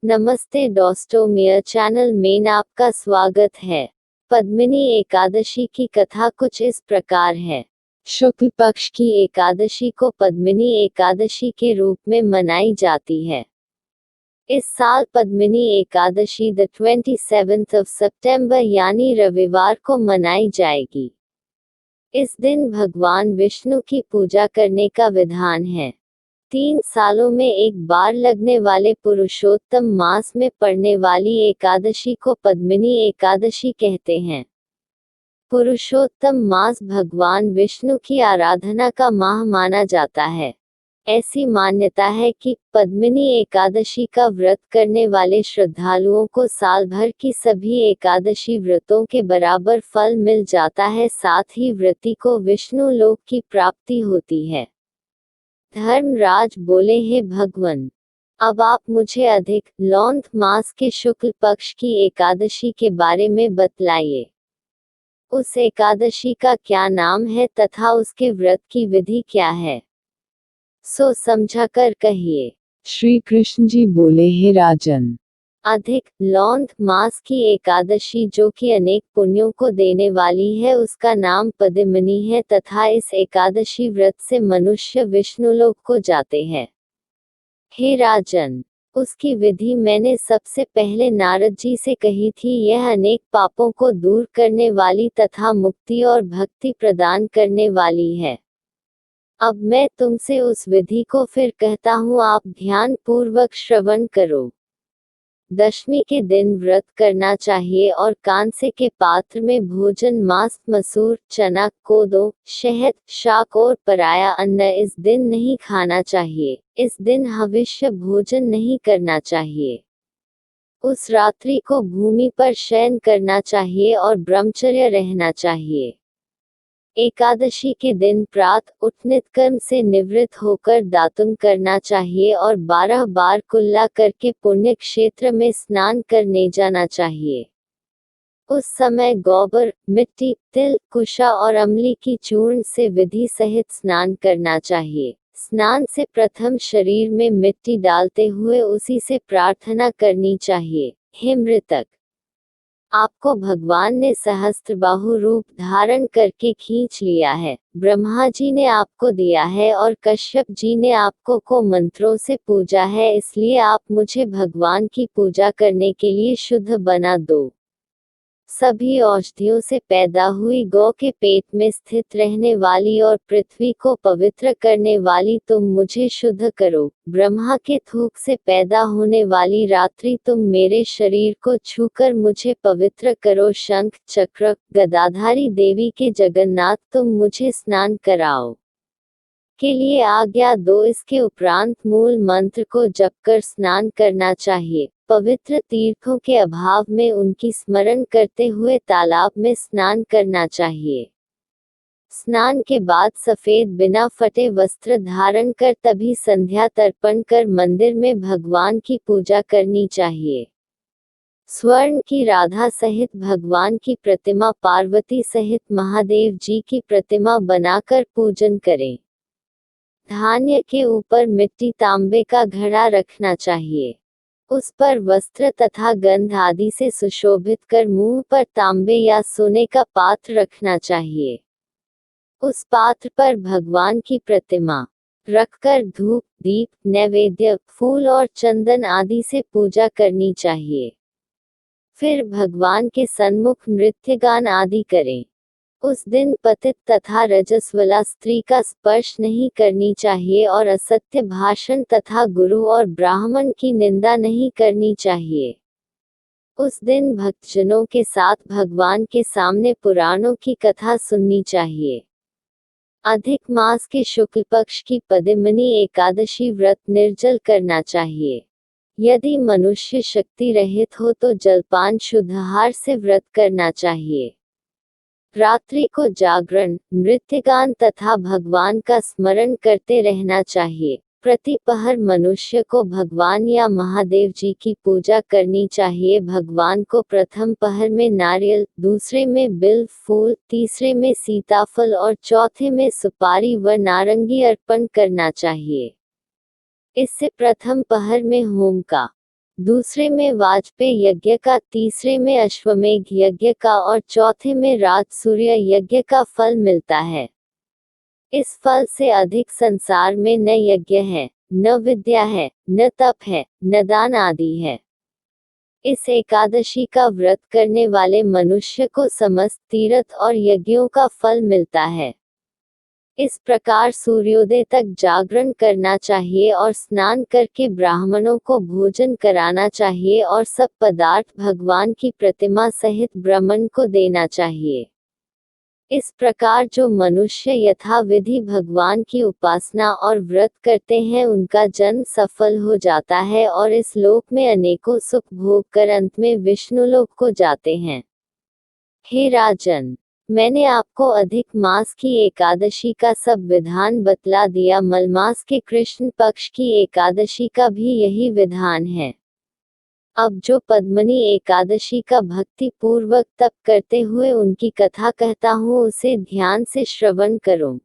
नमस्ते दोस्तों, मेरे चैनल में आपका स्वागत है। पद्मिनी एकादशी की कथा कुछ इस प्रकार है। शुक्ल पक्ष की एकादशी को पद्मिनी एकादशी के रूप में मनाई जाती है। इस साल पद्मिनी एकादशी 27 सितंबर यानी रविवार को मनाई जाएगी। इस दिन भगवान विष्णु की पूजा करने का विधान है। 3 सालों में एक बार लगने वाले पुरुषोत्तम मास में पड़ने वाली एकादशी को पद्मिनी एकादशी कहते हैं। पुरुषोत्तम मास भगवान विष्णु की आराधना का माह माना जाता है। ऐसी मान्यता है कि पद्मिनी एकादशी का व्रत करने वाले श्रद्धालुओं को साल भर की सभी एकादशी व्रतों के बराबर फल मिल जाता है, साथ ही व्रती को विष्णु लोक की प्राप्ति होती है। धर्मराज बोले, हे भगवन, अब आप मुझे अधिक लौंध मास के शुक्ल पक्ष की एकादशी के बारे में बतलाइए। उस एकादशी का क्या नाम है तथा उसके व्रत की विधि क्या है, सो समझाकर कहिए। श्री कृष्ण जी बोले, हे राजन, अधिक लौंध मास की एकादशी जो कि अनेक पुण्यों को देने वाली है, उसका नाम पद्मिनी है तथा इस एकादशी व्रत से मनुष्य विष्णुलोक को जाते हैं। हे राजन, उसकी विधि मैंने सबसे पहले नारद जी से कही थी। यह अनेक पापों को दूर करने वाली तथा मुक्ति और भक्ति प्रदान करने वाली है। अब मैं तुमसे उस विधि को फिर कहता हूँ, आप ध्यान पूर्वक श्रवण करो। दशमी के दिन व्रत करना चाहिए और कांसे के पात्र में भोजन मांस, मसूर, चना, कोदो, शहद, शाक और पराया अन्न इस दिन नहीं खाना चाहिए। इस दिन हविष्य भोजन नहीं करना चाहिए। उस रात्रि को भूमि पर शयन करना चाहिए और ब्रह्मचर्य रहना चाहिए। एकादशी के दिन प्रातः उठ नित्य से निवृत्त होकर दातुन करना चाहिए और 12 बार कुल्ला करके पुण्य क्षेत्र में स्नान करने जाना चाहिए। उस समय गोबर, मिट्टी, तिल, कुशा और अमली की चूर्ण से विधि सहित स्नान करना चाहिए। स्नान से प्रथम शरीर में मिट्टी डालते हुए उसी से प्रार्थना करनी चाहिए, हे मृतक, आपको भगवान ने सहस्त्रबाहु रूप धारण करके खींच लिया है। ब्रह्मा जी ने आपको दिया है और कश्यप जी ने आपको को मंत्रों से पूजा है, इसलिए आप मुझे भगवान की पूजा करने के लिए शुद्ध बना दो। सभी औषधियों से पैदा हुई गौ के पेट में स्थित रहने वाली और पृथ्वी को पवित्र करने वाली तुम मुझे शुद्ध करो। ब्रह्मा के थूक से पैदा होने वाली रात्रि तुम मेरे शरीर को छूकर मुझे पवित्र करो। शंख चक्र गदाधारी देवी के जगन्नाथ तुम मुझे स्नान कराओ के लिए आज्ञा दो। इसके उपरांत मूल मंत्र को जपकर स्नान करना चाहिए। पवित्र तीर्थों के अभाव में उनकी स्मरण करते हुए तालाब में स्नान करना चाहिए। स्नान के बाद सफेद बिना फटे वस्त्र धारण कर तभी संध्या तर्पण कर मंदिर में भगवान की पूजा करनी चाहिए। स्वर्ण की राधा सहित भगवान की प्रतिमा, पार्वती सहित महादेव जी की प्रतिमा बनाकर पूजन करें। धान्य के ऊपर मिट्टी तांबे का घड़ा रखना चाहिए। उस पर वस्त्र तथा गंध आदि से सुशोभित कर मुंह पर तांबे या सोने का पात्र रखना चाहिए। उस पात्र पर भगवान की प्रतिमा रखकर धूप, दीप, नैवेद्य, फूल और चंदन आदि से पूजा करनी चाहिए। फिर भगवान के सन्मुख नृत्य गान आदि करें। उस दिन पतित तथा रजस्वला स्त्री का स्पर्श नहीं करनी चाहिए और असत्य भाषण तथा गुरु और ब्राह्मण की निंदा नहीं करनी चाहिए। उस दिन भक्तजनों के साथ भगवान के सामने पुराणों की कथा सुननी चाहिए। अधिक मास के शुक्ल पक्ष की पद्मिनी एकादशी व्रत निर्जल करना चाहिए। यदि मनुष्य शक्ति रहित हो तो जलपान शुद्धाहार से व्रत करना चाहिए। रात्रि को जागरण, नृत्यगान तथा भगवान का स्मरण करते रहना चाहिए। प्रतिपहर मनुष्य को भगवान या महादेव जी की पूजा करनी चाहिए। भगवान को प्रथम पहर में नारियल, दूसरे में बिल्व फूल, तीसरे में सीताफल और चौथे में सुपारी व नारंगी अर्पण करना चाहिए। इससे प्रथम पहर में होम का दूसरे में वाजपेय यज्ञ का, तीसरे में अश्वमेघ यज्ञ का और चौथे में राजसूय यज्ञ का फल मिलता है। इस फल से अधिक संसार में न यज्ञ है, न विद्या है, न तप है, न दान आदि है। इस एकादशी का व्रत करने वाले मनुष्य को समस्त तीर्थ और यज्ञों का फल मिलता है। इस प्रकार सूर्योदय तक जागरण करना चाहिए और स्नान करके ब्राह्मणों को भोजन कराना चाहिए और सब पदार्थ भगवान की प्रतिमा सहित ब्राह्मण को देना चाहिए। इस प्रकार जो मनुष्य यथाविधि भगवान की उपासना और व्रत करते हैं उनका जन्म सफल हो जाता है और इस लोक में अनेकों सुख भोग कर अंत में विष्णुलोक को जाते हैं। हे राजन, मैंने आपको अधिक मास की एकादशी का सब विधान बतला दिया। मलमास के कृष्ण पक्ष की एकादशी का भी यही विधान है। अब जो पद्मनी एकादशी का भक्ति पूर्वक तप करते हुए उनकी कथा कहता हूँ उसे ध्यान से श्रवण करो।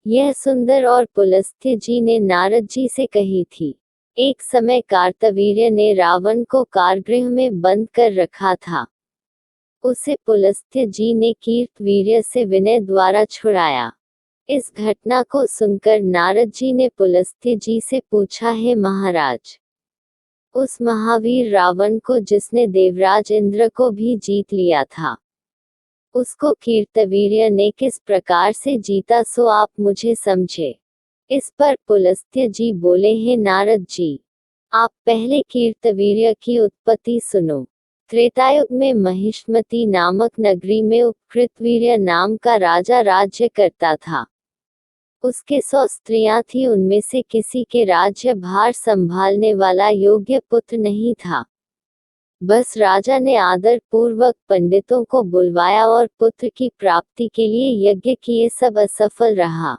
यह सुंदर और पुलस्त्य जी ने नारद जी से कही थी। एक समय कार्तवीर्य ने रावण को कारागृह में बंद कर रखा था। उसे पुलस्त्य जी ने कीर्तवीर्य से विनय द्वारा छुड़ाया। इस घटना को सुनकर नारद जी ने पुलस्त्य जी से पूछा, हे महाराज, उस महावीर रावण को जिसने देवराज इंद्र को भी जीत लिया था, उसको कीर्तवीर्य ने किस प्रकार से जीता सो आप मुझे समझे। इस पर पुलस्त्य जी बोले, हे नारद जी, आप पहले कीर्तवीर्य की उत्पत्ति सुनो। त्रेतायुग में महिष्मती नामक नगरी में उपकृतवीर्य नाम का राजा राज्य करता था। उसके 100 स्त्रियां थी, उनमें से किसी के राज्य भार संभालने वाला योग्य पुत्र नहीं था। बस राजा ने आदर पूर्वक पंडितों को बुलवाया और पुत्र की प्राप्ति के लिए यज्ञ किए, सब असफल रहा।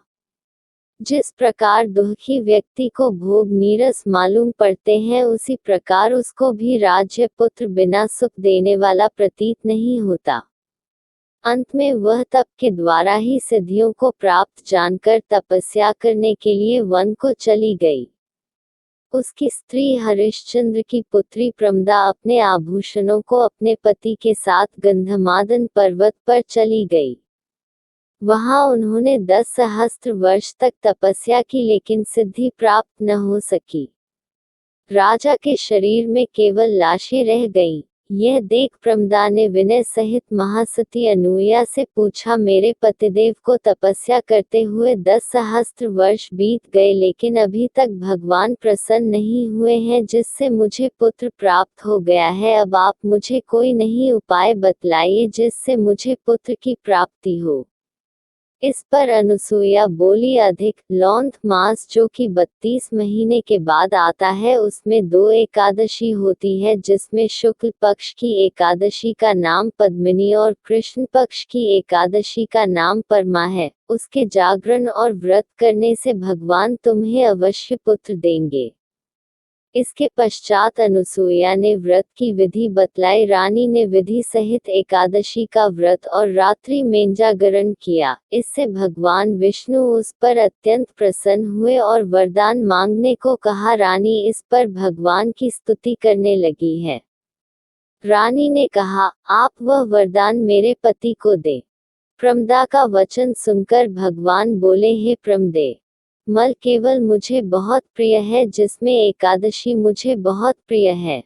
जिस प्रकार दुखी व्यक्ति को भोग नीरस मालूम पड़ते हैं उसी प्रकार उसको भी राज्य पुत्र बिना सुख देने वाला प्रतीत नहीं होता। अंत में वह तप के द्वारा ही सिद्धियों को प्राप्त जानकर तपस्या करने के लिए वन को चली गई। उसकी स्त्री हरिश्चंद्र की पुत्री प्रमदा अपने आभूषणों को अपने पति के साथ गंधमादन पर्वत पर चली गई। वहां उन्होंने 10 सहस्त्र वर्ष तक तपस्या की लेकिन सिद्धि प्राप्त न हो सकी। राजा के शरीर में केवल लाशें रह गईं। यह देख प्रमदा ने विनय सहित महासती अनूया से पूछा, मेरे पतिदेव को तपस्या करते हुए 10 सहस्त्र वर्ष बीत गए लेकिन अभी तक भगवान प्रसन्न नहीं हुए हैं जिससे मुझे पुत्र प्राप्त हो गया है। अब आप मुझे कोई नहीं उपाय बतलाइए जिससे मुझे पुत्र की प्राप्ति हो। इस पर अनुसूया बोली, अधिक लौंध मास जो कि 32 महीने के बाद आता है उसमें 2 एकादशी होती है, जिसमें शुक्ल पक्ष की एकादशी का नाम पद्मिनी और कृष्ण पक्ष की एकादशी का नाम परमा है। उसके जागरण और व्रत करने से भगवान तुम्हें अवश्य पुत्र देंगे। इसके पश्चात अनुसूया ने व्रत की विधि बतलाई। रानी ने विधि सहित एकादशी का व्रत और रात्रि में जागरण किया। इससे भगवान विष्णु उस पर अत्यंत प्रसन्न हुए और वरदान मांगने को कहा। रानी इस पर भगवान की स्तुति करने लगी है। रानी ने कहा, आप वह वरदान मेरे पति को दे। प्रमदा का वचन सुनकर भगवान बोले, हे प्रमदे, मल केवल मुझे बहुत प्रिय है जिसमें एकादशी मुझे बहुत प्रिय है।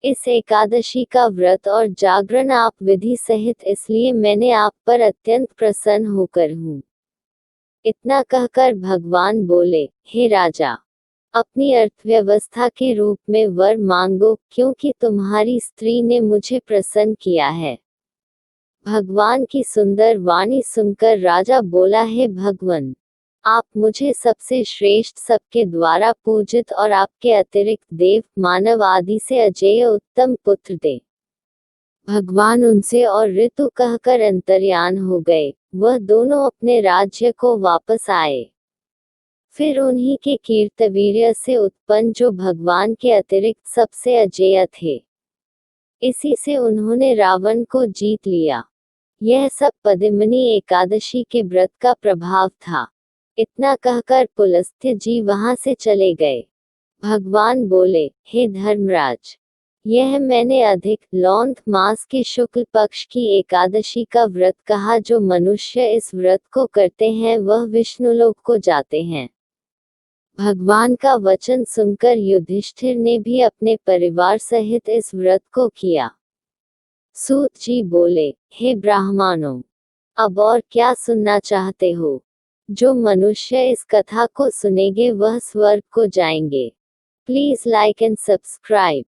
इस एकादशी का व्रत और जागरण आप विधि सहित, इसलिए मैंने आप पर अत्यंत प्रसन्न होकर हूँ। इतना कहकर भगवान बोले, हे राजा, अपनी अर्थव्यवस्था के रूप में वर मांगो क्योंकि तुम्हारी स्त्री ने मुझे प्रसन्न किया है। भगवान की सुंदर वाणी सुनकर राजा बोला, हे भगवान, आप मुझे सबसे श्रेष्ठ, सबके द्वारा पूजित और आपके अतिरिक्त देव मानव आदि से अजेय उत्तम पुत्र दे। भगवान उनसे और ऋतु कहकर अंतर्यान हो गए। वह दोनों अपने राज्य को वापस आए। फिर उन्हीं के कीर्तवीर्य से उत्पन्न जो भगवान के अतिरिक्त सबसे अजेय थे, इसी से उन्होंने रावण को जीत लिया। यह सब पद्मिनी एकादशी के व्रत का प्रभाव था। इतना कहकर पुलस्त्य जी वहां से चले गए। भगवान बोले, हे धर्मराज, यह मैंने अधिक लौंग मास के शुक्ल पक्ष की एकादशी का व्रत कहा। जो मनुष्य इस व्रत को करते हैं वह विष्णुलोक को जाते हैं। भगवान का वचन सुनकर युधिष्ठिर ने भी अपने परिवार सहित इस व्रत को किया। सूत जी बोले, हे ब्राह्मणों, अब और क्या सुनना चाहते हो? जो मनुष्य इस कथा को सुनेंगे वह स्वर्ग को जाएंगे। Please like and subscribe.